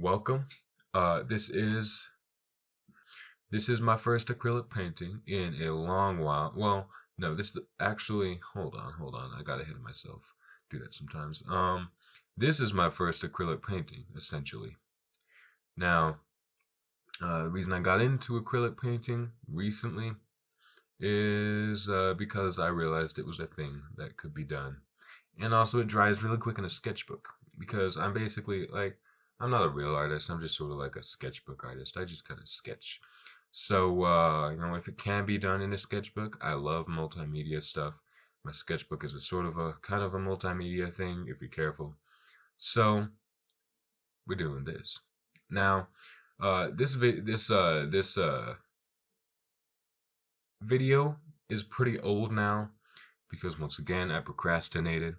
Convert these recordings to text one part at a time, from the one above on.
Welcome. This is my first acrylic painting in a long while. Well, no, actually, hold on. I got ahead of myself. Do that sometimes. This is my first acrylic painting, essentially. Now, the reason I got into acrylic painting recently is because I realized it was a thing that could be done. And also, it dries really quick in a sketchbook because I'm basically like, I'm not a real artist. I'm just sort of like a sketchbook artist. I just kind of sketch. So, if it can be done in a sketchbook, I love multimedia stuff. My sketchbook is a sort of a kind of a multimedia thing if you're careful. So, we're doing this. Now, this video is pretty old now because once again I procrastinated.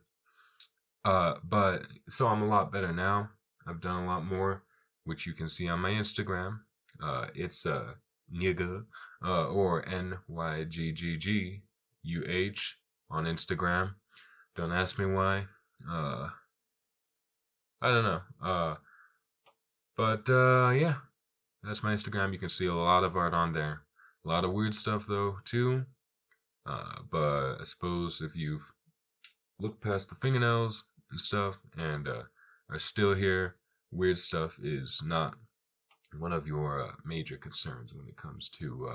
But so I'm a lot better now. I've done a lot more, which you can see on my Instagram. It's nigga or NYGGGUH on Instagram. Don't ask me why. Uh, I don't know. But yeah, that's my Instagram. You can see a lot of art on there. A lot of weird stuff though too. But I suppose if you've looked past the fingernails and stuff and are still here, weird stuff is not one of your major concerns when it comes to,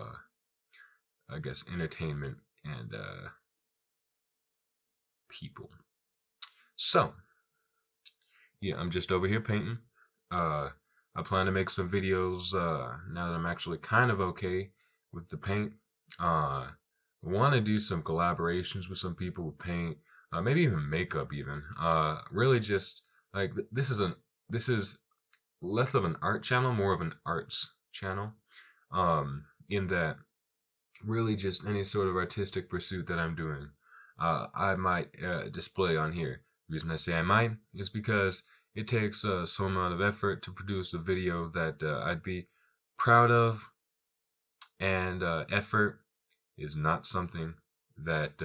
I guess, entertainment and people. So, yeah, I'm just over here painting. Uh, I plan to make some videos now that I'm actually kind of okay with the paint. I want to do some collaborations with some people with paint, maybe even makeup, even. Really, just like this is less of an art channel, more of an arts channel. In that, really, just any sort of artistic pursuit that I'm doing, I might display on here. The reason I say I might is because it takes some amount of effort to produce a video that I'd be proud of, and effort is not something that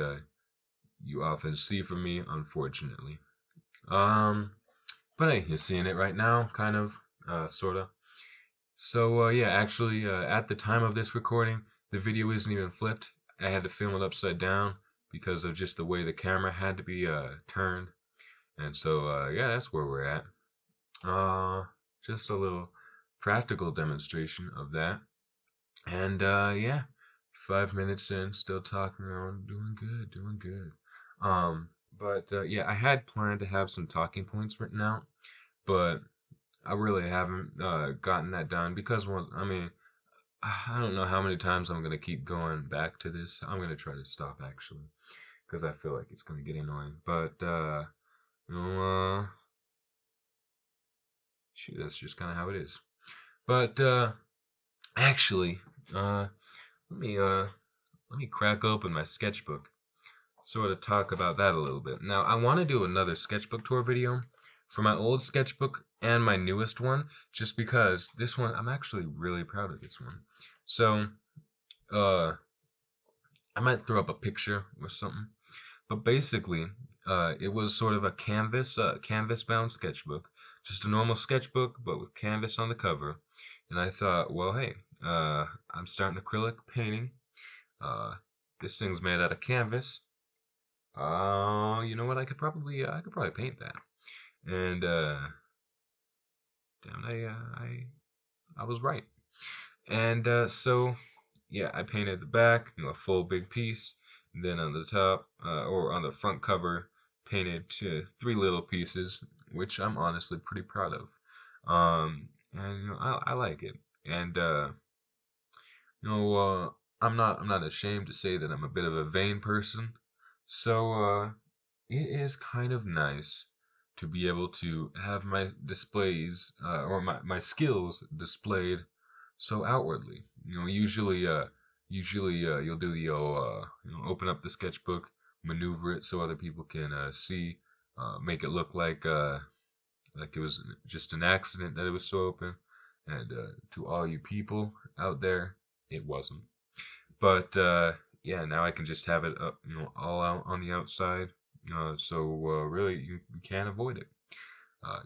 you often see from me, unfortunately. Um, but hey, you're seeing it right now, kind of, sorta. So yeah, actually, at the time of this recording, the video isn't even flipped. I had to film it upside down because of just the way the camera had to be turned. And so yeah, that's where we're at. Uh, just a little practical demonstration of that. And yeah, 5 minutes in, still talking around, doing good, doing good. But yeah, I had planned to have some talking points written out, but I really haven't gotten that done because, well, I mean, I don't know how many times I'm gonna keep going back to this. I'm gonna try to stop actually, because I feel like it's gonna get annoying. But you know, shoot, that's just kind of how it is. But actually, let me crack open my sketchbook, sort of talk about that a little bit. Now, I want to do another sketchbook tour video for my old sketchbook and my newest one, just because this one, I'm actually really proud of this one. So, uh, I might throw up a picture or something. But basically, it was sort of a canvas-bound sketchbook, just a normal sketchbook, but with canvas on the cover. And I thought, well, hey, I'm starting acrylic painting. Uh, this thing's made out of canvas. You know what? I could probably paint that. And damn, I was right. And so yeah, I painted the back, a full big piece. And then on the top, or on the front cover, painted three little pieces, which I'm honestly pretty proud of. And I like it. And you know, I'm not ashamed to say that I'm a bit of a vain person. So it is kind of nice to be able to have my displays or my skills displayed so outwardly. Usually you'll do the open up the sketchbook, maneuver it so other people can see, make it look like it was just an accident that it was so open. And to all you people out there, it wasn't. But yeah, now I can just have it up, all out on the outside. So really, you can't avoid it.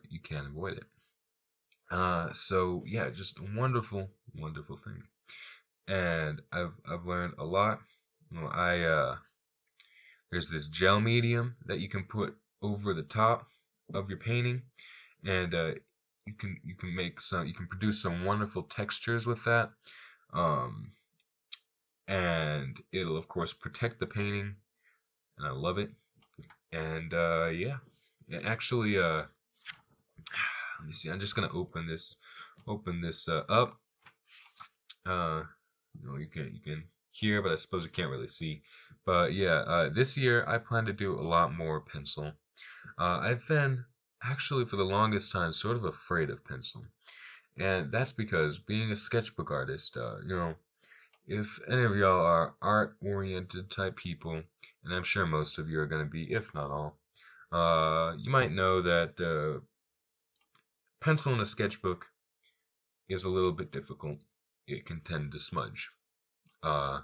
You can't avoid it. So yeah, just a wonderful, wonderful thing. And I've learned a lot. I There's this gel medium that you can put over the top of your painting, and you can you can produce some wonderful textures with that. Um, and it'll of course protect the painting, and I love it. And yeah, actually, let me see. I'm just gonna open this up. Uh, you can hear, but I suppose you can't really see. But yeah, this year I plan to do a lot more pencil. I've been actually for the longest time sort of afraid of pencil, and that's because being a sketchbook artist, if any of y'all are art-oriented type people, and I'm sure most of you are going to be, if not all, you might know that pencil in a sketchbook is a little bit difficult. It can tend to smudge, uh,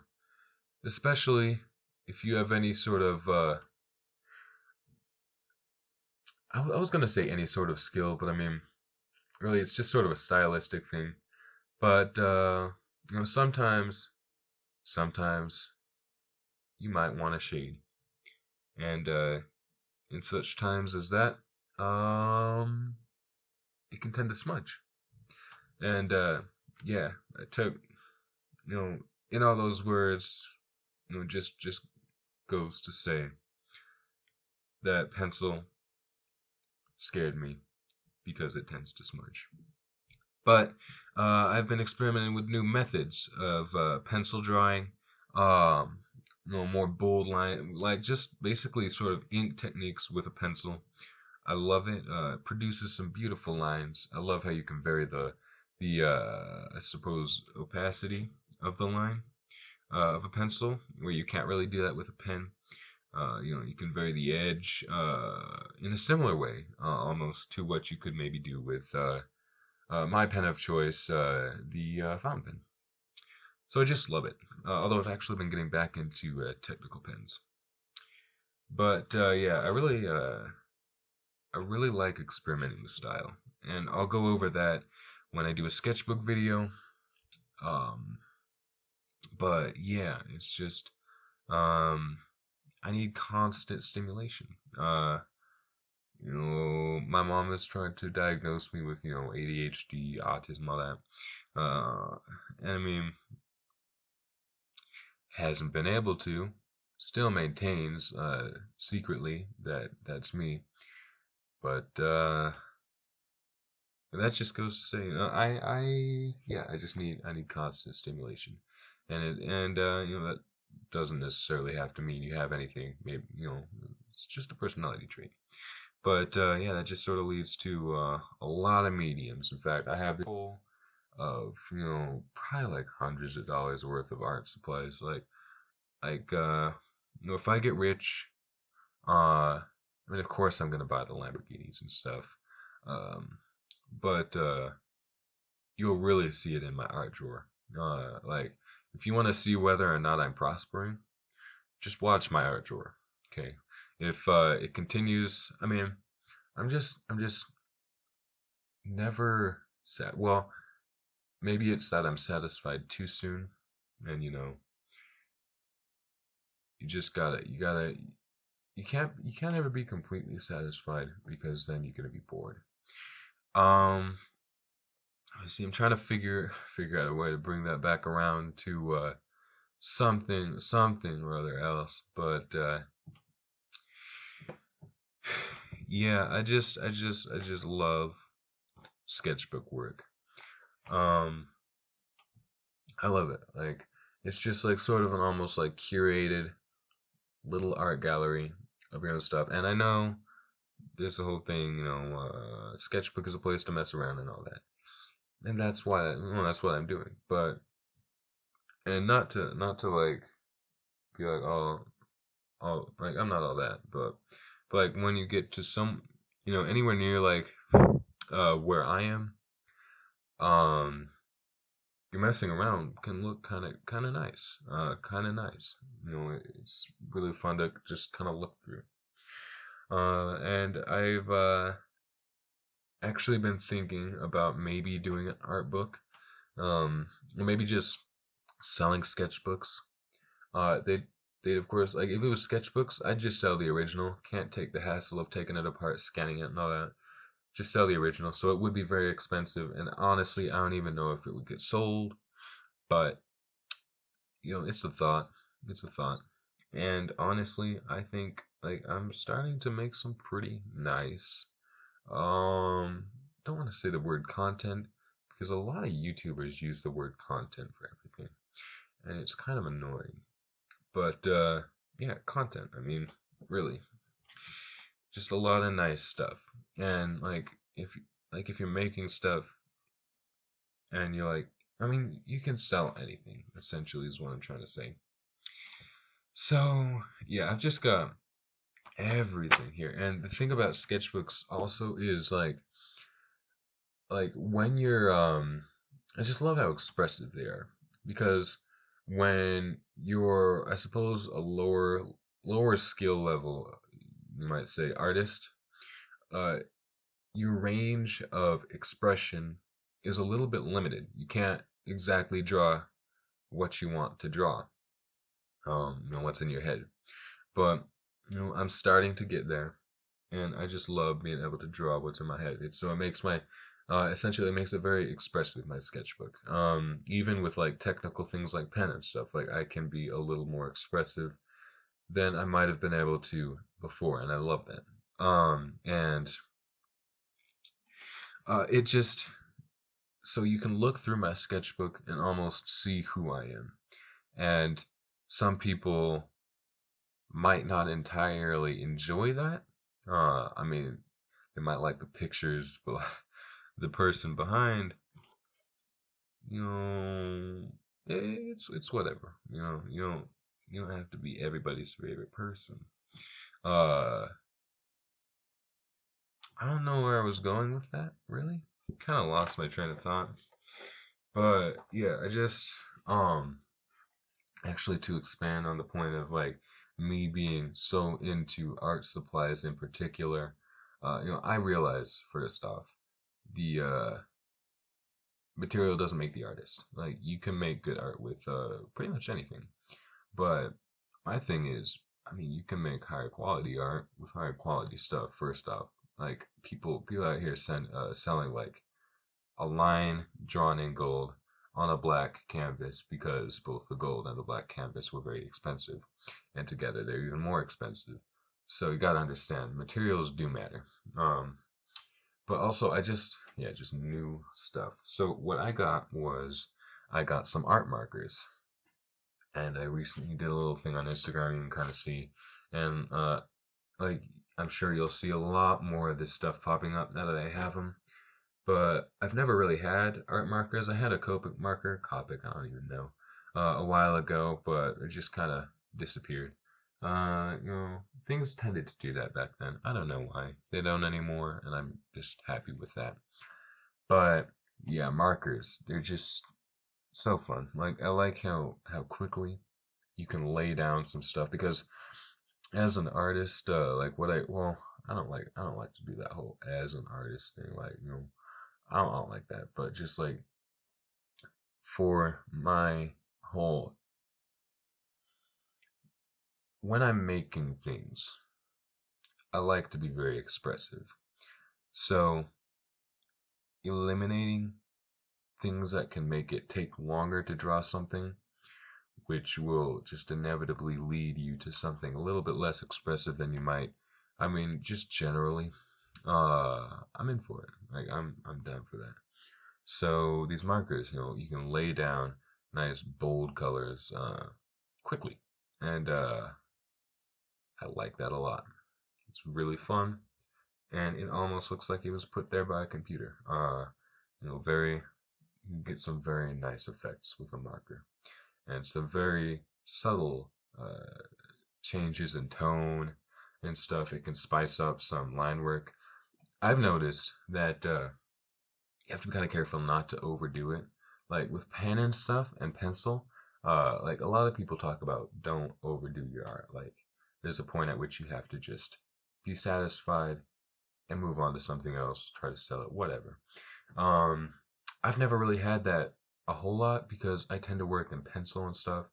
especially if you have any sort of I was gonna say any sort of skill, but I mean, really, it's just sort of a stylistic thing. But sometimes you might want a shade, and in such times as that, um, it can tend to smudge. And yeah, I took you know, in all those words, just goes to say that pencil scared me because it tends to smudge. But I've been experimenting with new methods of pencil drawing, um, more bold line, like just basically sort of ink techniques with a pencil. I love it. It produces some beautiful lines. I love how you can vary the I suppose opacity of the line of a pencil, where you can't really do that with a pen. You can vary the edge in a similar way, almost to what you could maybe do with my pen of choice, the fountain pen. So I just love it. Although I've actually been getting back into technical pens. But yeah, I really like experimenting with style, and I'll go over that when I do a sketchbook video. Um, but yeah, it's just I need constant stimulation. My mom has tried to diagnose me with ADHD, autism, all that. And I mean, hasn't been able to, still maintains secretly that that's me. But that just goes to say, yeah, I need constant stimulation, and that doesn't necessarily have to mean you have anything. Maybe it's just a personality trait. But yeah, that just sort of leads to a lot of mediums. In fact, I have this full of probably like hundreds of dollars worth of art supplies. Like if I get rich, I mean, of course I'm gonna buy the Lamborghinis and stuff. Um, but you'll really see it in my art drawer. Like if you want to see whether or not I'm prospering, just watch my art drawer. Okay. If it continues, I mean, I'm just never sad. Well, maybe it's that I'm satisfied too soon, and you can't ever be completely satisfied because then you're gonna be bored. Um, I see. I'm trying to figure out a way to bring that back around to something or other else, but yeah, I just love sketchbook work. Um, I love it. Like it's just like sort of an almost like curated little art gallery of your own stuff. And I know there's a whole thing, sketchbook is a place to mess around and all that. And that's why, well, that's what I'm doing. But and not to like be like, oh, like I'm not all that, but like when you get to some, anywhere near like where I am, um, you're messing around can look kind of nice, kind of nice. It's really fun to just kind of look through. And actually been thinking about maybe doing an art book, or maybe just selling sketchbooks. They'd of course, like if it was sketchbooks, I'd just sell the original. Can't take the hassle of taking it apart, scanning it, and all that. Just sell the original. So it would be very expensive, and honestly, I don't even know if it would get sold. But it's a thought. It's a thought. And honestly, I think like I'm starting to make some pretty nice. Don't want to say the word content because a lot of YouTubers use the word content for everything, and it's kind of annoying. But yeah, content. I mean, really, just a lot of nice stuff. And like if you're making stuff and you're like, I mean, you can sell anything. Essentially, is what I'm trying to say. So yeah, I've just got everything here. And the thing about sketchbooks also is like when you're I just love how expressive they are because when you're I suppose a lower skill level, you might say artist, uh your range of expression is a little bit limited. You can't exactly draw what you want to draw, what's in your head. But I'm starting to get there, and I just love being able to draw what's in my head. So it makes my essentially it makes it very expressive, my sketchbook. Even with like technical things like pen and stuff, like I can be a little more expressive than I might have been able to before, and I love that. And it just so you can look through my sketchbook and almost see who I am. And some people might not entirely enjoy that. I mean, they might like the pictures, but the person behind, you know, it's whatever. You don't have to be everybody's favorite person. Uh, I don't know where I was going with that, really. Kind of lost my train of thought. But yeah, I just actually to expand on the point of like me being so into art supplies in particular, I realize first off the material doesn't make the artist. Like you can make good art with pretty much anything. But my thing is, I mean, you can make higher quality art with higher quality stuff. First off, like people out here selling like a line drawn in gold on a black canvas because both the gold and the black canvas were very expensive, and together they're even more expensive. So you got to understand materials do matter. But also just new stuff. So what I got was I got some art markers, and I recently did a little thing on Instagram you can kind of see, and like I'm sure you'll see a lot more of this stuff popping up now that I have them. But I've never really had art markers. I had a Copic, I don't even know, a while ago, but it just kind of disappeared. Things tended to do that back then. I don't know why. They don't anymore, and I'm just happy with that. But yeah, markers, they're just so fun. Like I like how quickly you can lay down some stuff because as an artist, like I don't like to do that whole as an artist thing. Like I don't like that, but just like for my whole when I'm making things, I like to be very expressive. So eliminating things that can make it take longer to draw something, which will just inevitably lead you to something a little bit less expressive than you might. I mean, just generally, I'm in for it. Like I'm down for that. So these markers, you can lay down nice bold colors quickly, and I like that a lot. It's really fun, and it almost looks like it was put there by a computer. Very you can get some very nice effects with a marker, and some very subtle changes in tone and stuff. It can spice up some line work. I've noticed that you have to be kind of careful not to overdo it. Like with pen and stuff and pencil, like a lot of people talk about don't overdo your art. Like there's a point at which you have to just be satisfied and move on to something else, try to sell it, whatever. Um, I've never really had that a whole lot because I tend to work in pencil and stuff,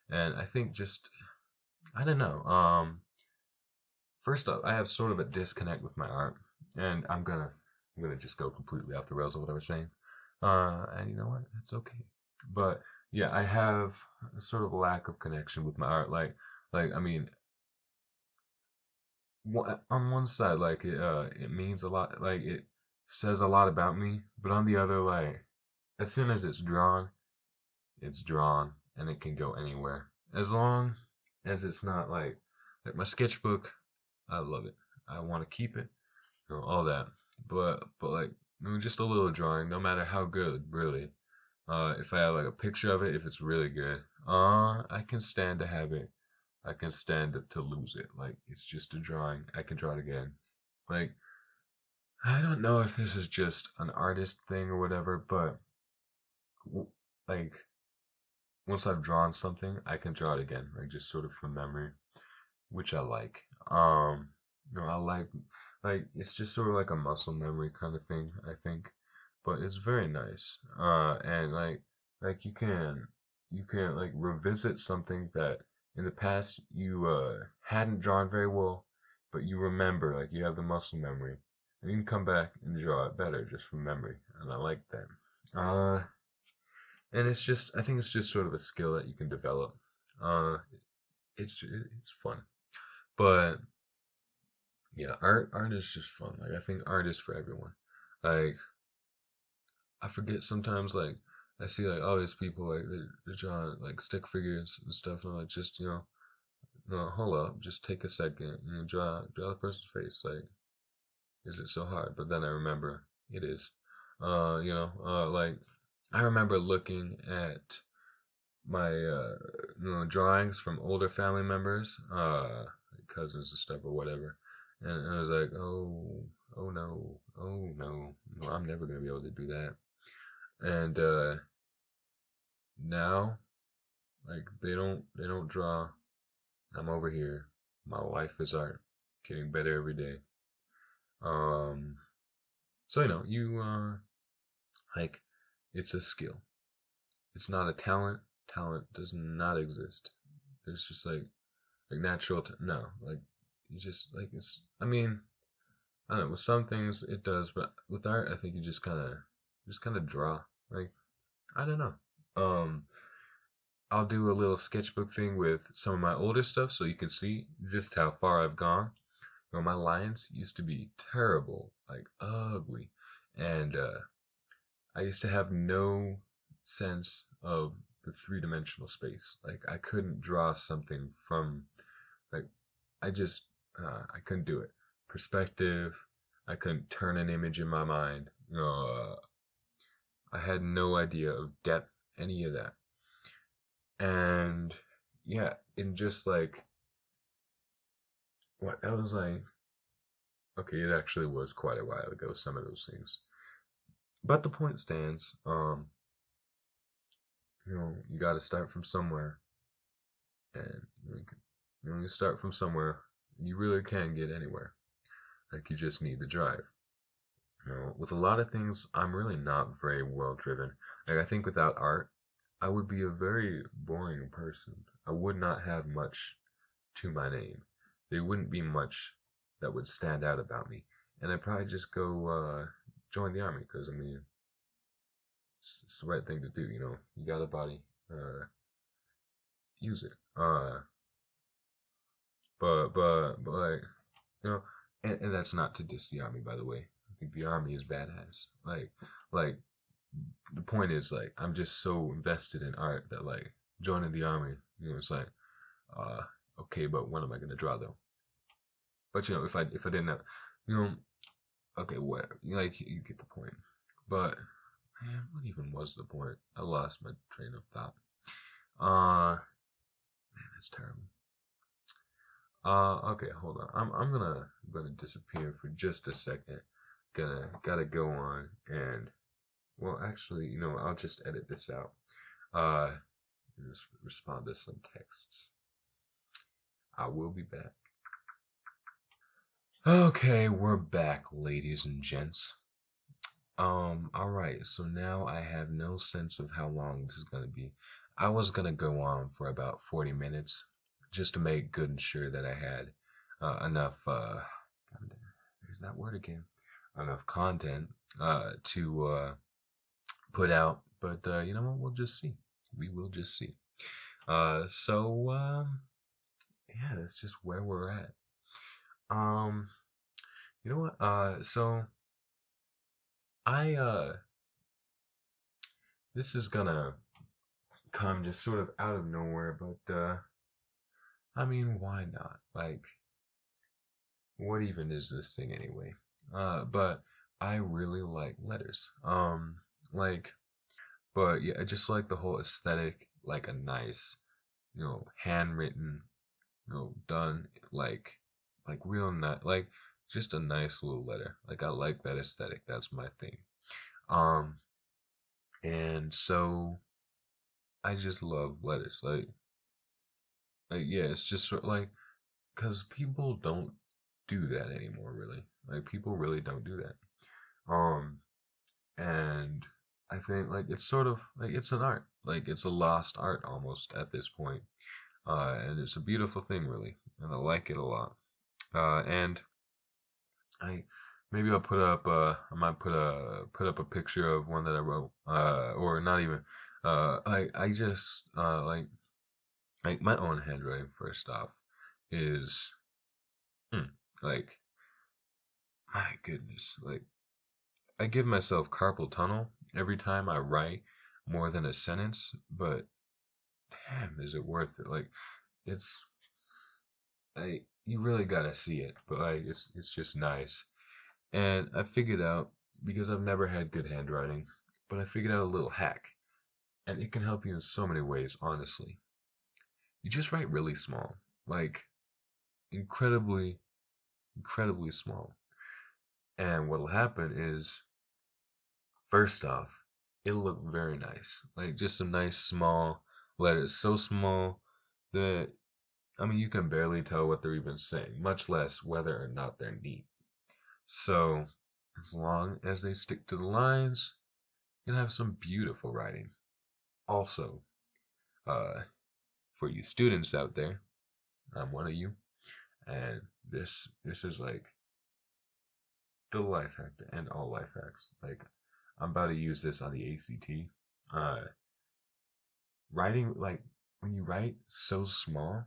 and I think just I don't know. First up, I have sort of a disconnect with my art, and I'm gonna just go completely off the rails of what I was saying. And you know what? It's okay. But yeah, I have a sort of lack of connection with my art. Like I mean, on one side, like it means a lot, like it says a lot about me, but on the other, like as soon as it's drawn, and it can go anywhere as long as it's not like my sketchbook. I love it. I want to keep it, all that. But like just a little drawing, no matter how good, really. If I have like a picture of it, if it's really good, I can stand to have it. I can stand to lose it. Like it's just a drawing. I can draw it again. Like I don't know if this is just an artist thing or whatever, but like once I've drawn something, I can draw it again, like just sort of from memory, which I like. I like it's just sort of like a muscle memory kind of thing, I think, but it's very nice. And like you can like revisit something that in the past you hadn't drawn very well, but you remember, like you have the muscle memory, and you can come back and draw it better just from memory, and I like that. And it's just I think it's just sort of a skill that you can develop. Uh, it's fun, but yeah, art is just fun. Like I think art is for everyone. Like I forget sometimes like I see like all these people like they're drawing like stick figures and stuff, and I'm like just no, hold up, just take a second and draw the person's face. Like, is it so hard? But then I remember it is. Like I remember looking at my drawings from older family members, like cousins and stuff or whatever, and I was like, oh no, oh no, no, I'm never gonna be able to do that. And now, like they don't draw. I'm over here. My life is art, getting better every day. Um, so you like it's a skill. It's not a talent. Talent does not exist. There's just like natural no, like you just like it's I mean I don't know, with some things it does, but with art I think you just kind of draw, like I don't know. I'll do a little sketchbook thing with some of my older stuff so you can see just how far I've gone. My lines used to be terrible, like ugly, and I used to have no sense of the three-dimensional space. Like I couldn't draw something from like I couldn't do it. Perspective, I couldn't turn an image in my mind. I had no idea of depth, any of that. And yeah, in just like what that was like. Okay, it actually was quite a while ago. Some of those things, but the point stands. You got to start from somewhere, and you start from somewhere. You really can get anywhere. Like you just need the drive. With a lot of things, I'm really not very well driven. Like I think without art, I would be a very boring person. I would not have much to my name. There wouldn't be much that would stand out about me. And I'd probably just go join the army because I mean, it's the right thing to do. You got a body, use it. But like you know, and that's not to diss the army, by the way. I think the army is badass. Like the point is like I'm just so invested in art that like joining the army, it's like uh okay, but when am I gonna draw though? But if I didn't have, you know, okay, whatever. You get the point. But man, what even was the point? I lost my train of thought. Man, that's terrible. Okay, hold on. I'm gonna disappear for just a second. Gotta go on and well, actually, I'll just edit this out. Uh, just respond to some texts. I will be back. Okay, we're back, ladies and gents. All right, so now I have no sense of how long this is gonna be. I was gonna go on for about 40 minutes just to make good and sure that I had enough there's that word again. Enough content to put out, but you know what? We'll just see. We will just see. Yeah, that's just where we're at. Um, you know what? So I this is gonna come just sort of out of nowhere, but I mean, why not? Like, what even is this thing anyway? But I really like letters. Like, but yeah, I just like the whole aesthetic, like a nice, handwritten, done like real nice, like just a nice little letter. Like I like that aesthetic. That's my thing. Um, and so I just love letters. Like yeah, it's just sort like because people don't do that anymore, really. Like people really don't do that. Um, and I think like it's sort of like it's an art, like it's a lost art almost at this point. And it's a beautiful thing, really, and I like it a lot. And I maybe I'll put up I might put up a picture of one that I wrote, or not even. I just like my own handwriting. First off, is hmm, like my goodness, like I give myself carpal tunnel every time I write more than a sentence, but damn, is it worth it? Like it's you really gotta see it, but like it's just nice. And I figured out because I've never had good handwriting, but I figured out a little hack, and it can help you in so many ways, honestly. You just write really small, like incredibly, incredibly small. And what'll happen is first off, it'll look very nice. Like just some nice small letters, so small that I mean you can barely tell what they're even saying, much less whether or not they're neat. So as long as they stick to the lines, you'll have some beautiful writing. Also, uh, for you students out there, I'm one of you, and this is like the life hack to end all life hacks. Like I'm about to use this on the ACT. Uh, writing like when you write so small,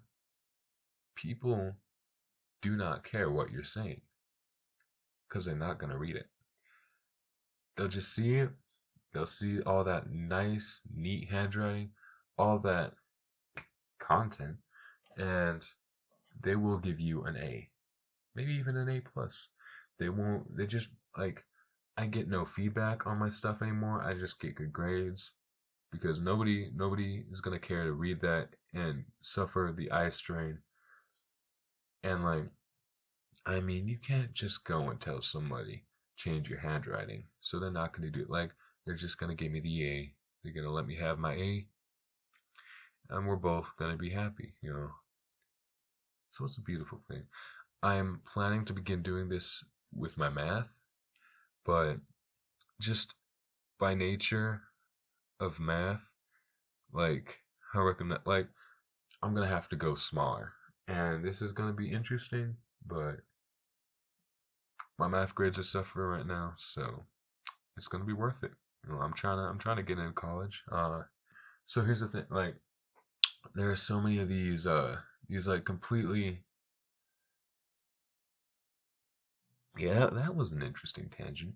people do not care what you're saying because they're not gonna read it. They'll just see it. They'll see all that nice, neat handwriting, all that content, and they will give you an A, maybe even an A plus. They won't. They just like I get no feedback on my stuff anymore. I just get good grades because nobody is gonna care to read that and suffer the eye strain. And like I mean, you can't just go and tell somebody change your handwriting. So they're not gonna do it. Like they're just gonna give me the A. They're gonna let me have my A, and we're both gonna be happy. So it's a beautiful thing. I'm planning to begin doing this with my math, but just by nature of math, like I recommend, like I'm gonna have to go smaller, and this is gonna be interesting. But my math grades are suffering right now, so it's gonna be worth it. I'm trying to get in college. So here's the thing, like there are so many of these like completely yeah that was an interesting tangent.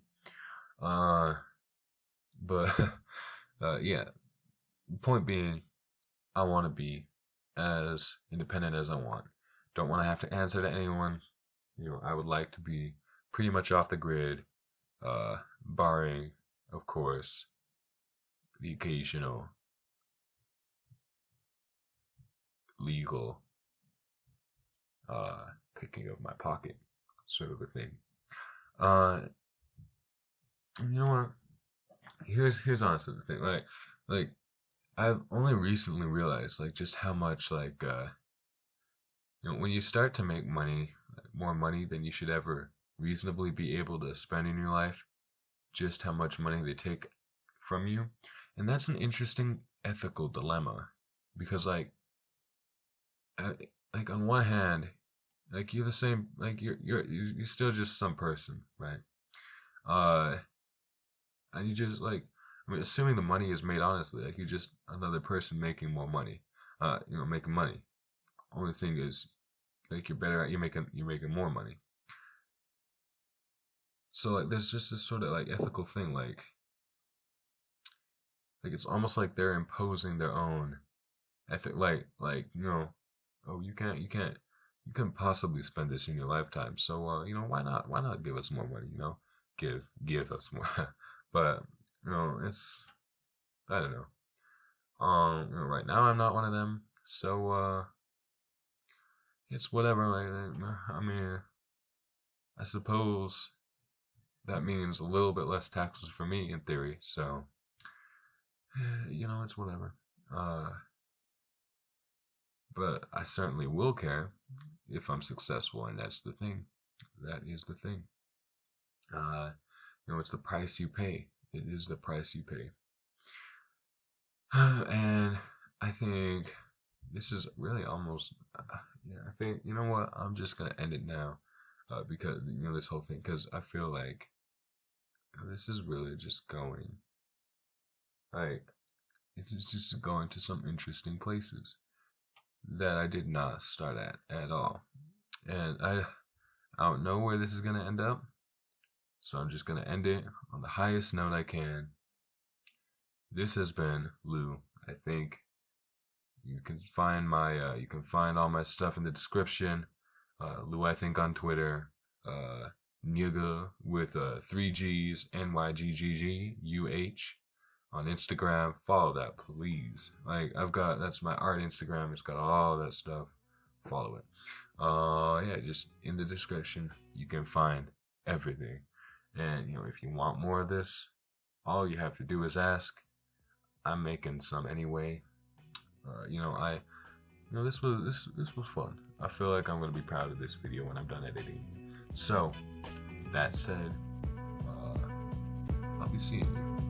Uh, but yeah, point being, I want to be as independent as I want. Don't want to have to answer to anyone. I would like to be pretty much off the grid, barring, of course, the occasional legal picking of my pocket, sort of a thing. Uh, you know what? Here's honestly the thing. Like I've only recently realized like just how much like when you start to make money more money than you should ever reasonably be able to spend in your life, just how much money they take from you. And that's an interesting ethical dilemma because uh, like on one hand, like you're the same, like you're still just some person, right? Uh, and you just like, I mean, assuming the money is made honestly, like you're just another person making more money, making money. Only thing is, like you're better at you're making more money. So like, there's just this sort of like ethical thing, like it's almost like they're imposing their own ethic, oh, you can't possibly spend this in your lifetime. So why not give us more money? Give us more. But it's I don't know. Right now I'm not one of them, so it's whatever. I mean, I suppose that means a little bit less taxes for me in theory. So it's whatever. Uh, but I certainly will care if I'm successful, and that's the thing. That is the thing. Uh, it's the price you pay. It is the price you pay. And I think this is really almost, yeah, I think, you know what? I'm just going to end it now because, this whole thing, because I feel like this is really just going, like, it's just going to some interesting places that I did not start at all. And I don't know where this is going to end up. So I'm just going to end it on the highest note I can. This has been Lou. I think you can find all my stuff in the description. Lou, I think on Twitter. Nyuga with 3 G's, NYGGGUH on Instagram. Follow that, please. Like that's my art Instagram. It's got all that stuff. Follow it. Yeah, just in the description you can find everything. And if you want more of this, all you have to do is ask. I'm making some anyway. This was fun. I feel like I'm gonna be proud of this video when I'm done editing. So that said, I'll be seeing you.